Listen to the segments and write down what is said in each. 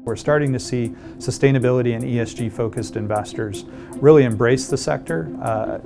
We're starting to see sustainability and ESG focused investors really embrace the sector,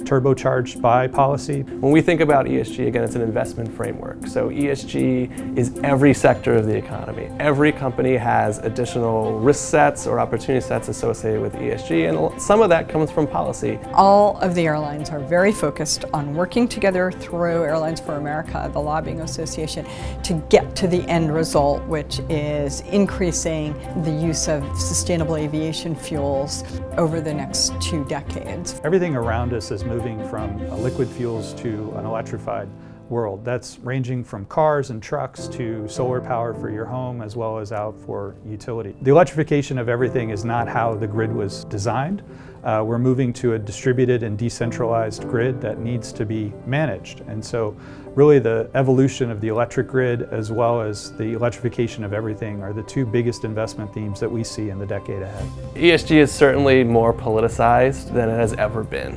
turbocharged by policy. When we think about ESG, again, it's an investment framework. So ESG is every sector of the economy. Every company has additional risk sets or opportunity sets associated with ESG, and some of that comes from policy. All of the airlines are very focused on working together through Airlines for America, the lobbying association, to get to the end result, which is increasing the use of sustainable aviation fuels over the next 2 decades. Everything around us is moving from liquid fuels to an electrified world. That's ranging from cars and trucks to solar power for your home as well as out for utility. The electrification of everything is not how the grid was designed. We're moving to a distributed and decentralized grid that needs to be managed. And so really the evolution of the electric grid as well as the electrification of everything are the 2 biggest investment themes that we see in the decade ahead. ESG is certainly more politicized than it has ever been.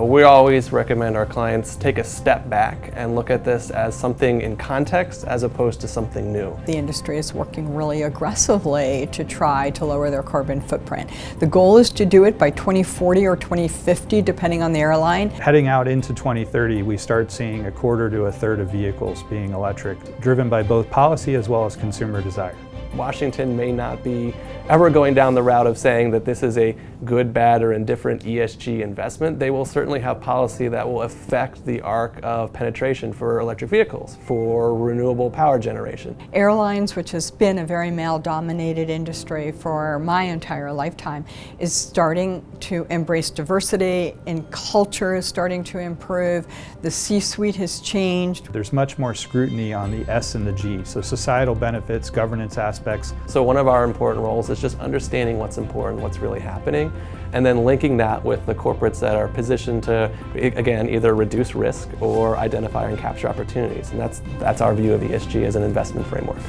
We always recommend our clients take a step back and look at this as something in context as opposed to something new. The industry is working really aggressively to try to lower their carbon footprint. The goal is to do it by 2040 or 2050, depending on the airline. Heading out into 2030, we start seeing a quarter to a third of vehicles being electric, driven by both policy as well as consumer desire. Washington may not be ever going down the route of saying that this is a good, bad, or indifferent ESG investment. They will certainly have policy that will affect the arc of penetration for electric vehicles, for renewable power generation. Airlines, which has been a very male-dominated industry for my entire lifetime, is starting to embrace diversity, and culture is starting to improve. The C-suite has changed. There's much more scrutiny on the S and the G, so societal benefits, governance aspects. So one of our important roles is just understanding what's important, what's really happening, and then linking that with the corporates that are positioned to, again, either reduce risk or identify and capture opportunities. And that's our view of ESG as an investment framework.